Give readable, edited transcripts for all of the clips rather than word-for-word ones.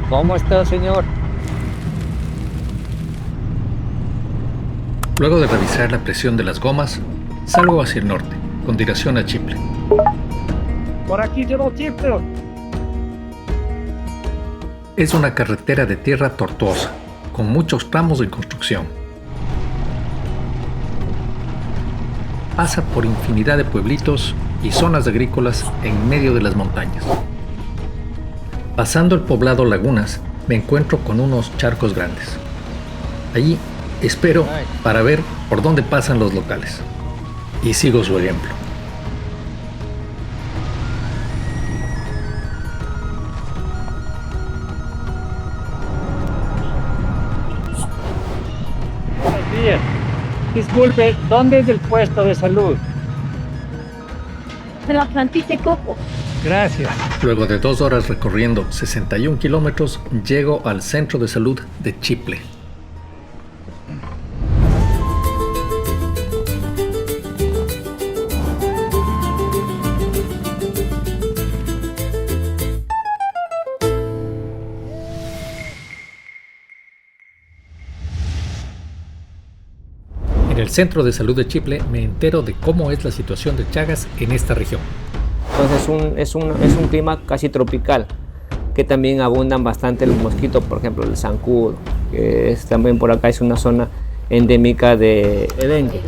¿Cómo está, señor? Luego de revisar la presión de las gomas, salgo hacia el norte, con dirección a Chiple. Por aquí llegó Chiple. Es una carretera de tierra tortuosa, con muchos tramos de construcción. Pasa por infinidad de pueblitos y zonas agrícolas en medio de las montañas. Pasando el poblado Lagunas, me encuentro con unos charcos grandes. Allí espero para ver por dónde pasan los locales. Y sigo su ejemplo. Buenos días. Disculpe, ¿dónde es el puesto de salud? De la plantita de coco. Gracias. Luego de 2 horas recorriendo 61 kilómetros, llego al centro de salud de Chiple. En el centro de salud de Chiple me entero de cómo es la situación de Chagas en esta región. Entonces es un clima casi tropical, que también abundan bastante los mosquitos, por ejemplo el zancudo, que es también por acá es una zona endémica de dengue.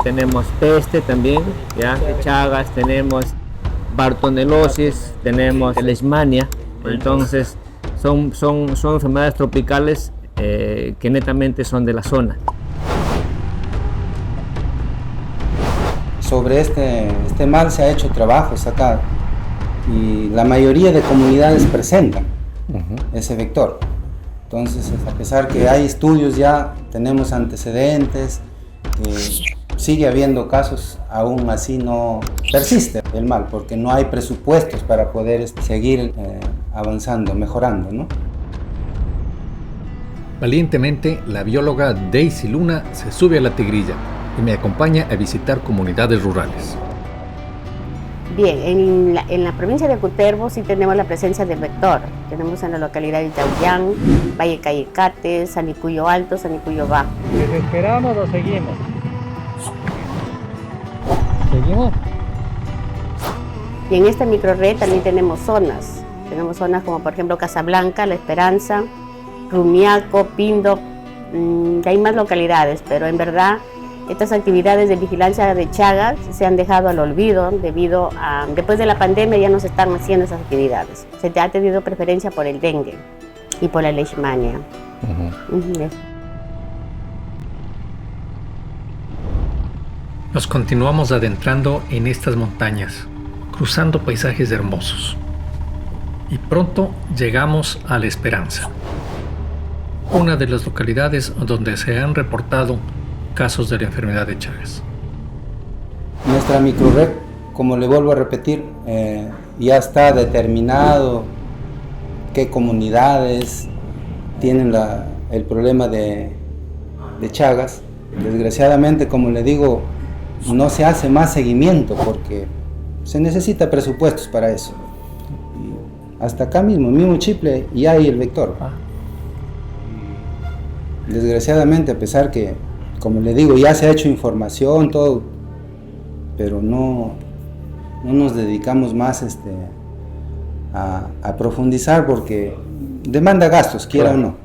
Tenemos peste también, ¿ya? De Chagas, tenemos bartonelosis, tenemos leishmania. Entonces son enfermedades tropicales que netamente son de la zona. Sobre este mal se ha hecho trabajos acá y la mayoría de comunidades presentan ese vector. Entonces, a pesar que hay estudios ya, tenemos antecedentes, sigue habiendo casos, aún así no persiste el mal, porque no hay presupuestos para poder seguir avanzando, mejorando, ¿no? Valientemente, la bióloga Daisy Luna se sube a la tigrilla y me acompaña a visitar comunidades rurales. Bien, en la provincia de Cutervo sí tenemos la presencia del vector. Tenemos en la localidad de Yaullán, Valle Callicate, Sanicuyo Alto, Sanicuyo Bajo. ¿Les esperamos o seguimos? ¿Seguimos? Y en esta microrred también tenemos zonas. Tenemos zonas como por ejemplo Casablanca, La Esperanza, Rumiaco, Pindo. Hay más localidades, pero en verdad estas actividades de vigilancia de Chagas se han dejado al olvido debido a, después de la pandemia ya no se están haciendo esas actividades. Se ha tenido preferencia por el dengue y por la leishmania. Nos continuamos adentrando en estas montañas, cruzando paisajes hermosos. Y pronto llegamos a La Esperanza, una de las localidades donde se han reportado casos de la enfermedad de Chagas. Nuestra microrred, como le vuelvo a repetir, ya está determinado qué comunidades tienen el problema de Chagas. Desgraciadamente, como le digo, no se hace más seguimiento porque se necesita presupuestos para eso. Y hasta acá mismo Chiple, ya hay el vector. Desgraciadamente, a pesar que, como le digo, ya se ha hecho información, todo, pero no nos dedicamos más a profundizar porque demanda gastos, quiera o no.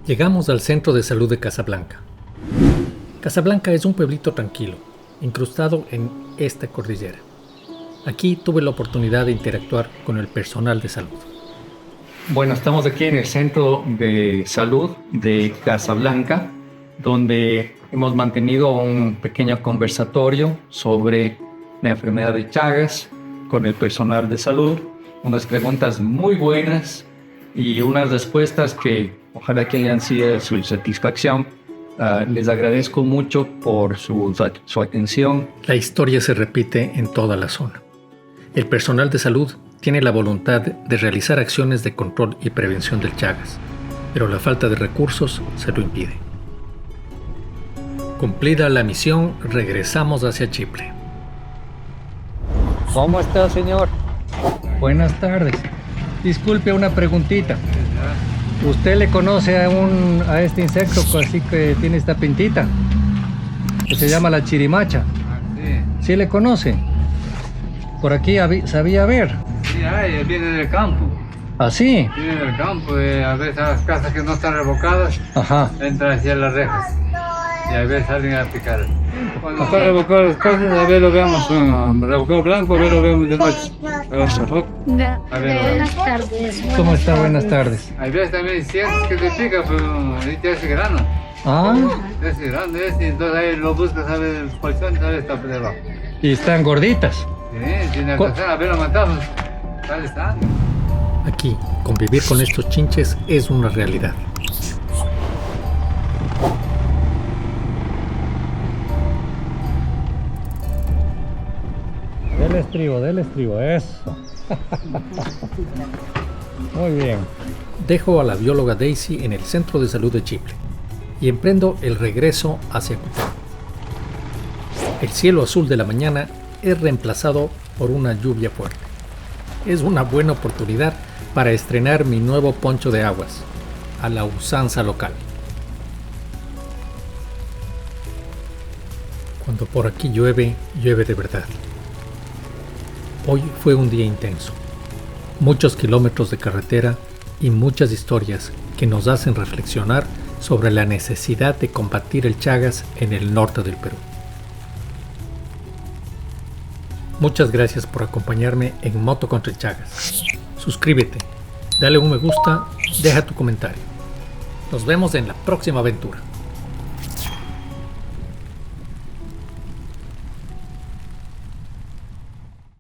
Llegamos al centro de salud de Casablanca. Casablanca es un pueblito tranquilo, incrustado en esta cordillera. Aquí tuve la oportunidad de interactuar con el personal de salud. Bueno, estamos aquí en el centro de salud de Casablanca, donde hemos mantenido un pequeño conversatorio sobre la enfermedad de Chagas con el personal de salud. Unas preguntas muy buenas y unas respuestas que ojalá que hayan sido de su satisfacción. Les agradezco mucho por su atención. La historia se repite en toda la zona. El personal de salud tiene la voluntad de realizar acciones de control y prevención del Chagas, pero la falta de recursos se lo impide. Cumplida la misión, regresamos hacia Chiple. ¿Cómo está, señor? Buenas tardes. Disculpe una preguntita. ¿Usted le conoce a este insecto así que tiene esta pintita? Que se llama la chirimacha. Sí, ¿Sí le conoce? Por aquí sabía ver. sí, viene del campo. ¿Ah, sí? Viene del campo, a veces a las casas que no están revocadas, Ajá. entran hacia las rejas. Y a veces salen a picar. Cuando están revocadas las casas, a veces lo vemos revocado blanco, a veces lo vemos de noche. A ver, Buenas tardes. ¿Cómo está? Buenas tardes. hay veces también sientes que te pica, pero ahí te hace grano. Ah, Te hace grano, entonces ahí lo buscas, sabes, el colchón, sabes, está por debajo. y están gorditas. Sí, tiene que hacer, a ver, lo matamos. Sale sangre. Aquí, convivir con estos chinches es una realidad. Del estribo, eso. Muy bien. Dejo a la bióloga Daisy en el Centro de Salud de Chipre y emprendo el regreso hacia Cutén. El cielo azul de la mañana es reemplazado por una lluvia fuerte. Es una buena oportunidad para estrenar mi nuevo poncho de aguas, a la usanza local. Cuando por aquí llueve, llueve de verdad. Hoy fue un día intenso. Muchos kilómetros de carretera y muchas historias que nos hacen reflexionar sobre la necesidad de combatir el Chagas en el norte del Perú. Muchas gracias por acompañarme en Moto contra el Chagas. Suscríbete, dale un me gusta, deja tu comentario. Nos vemos en la próxima aventura.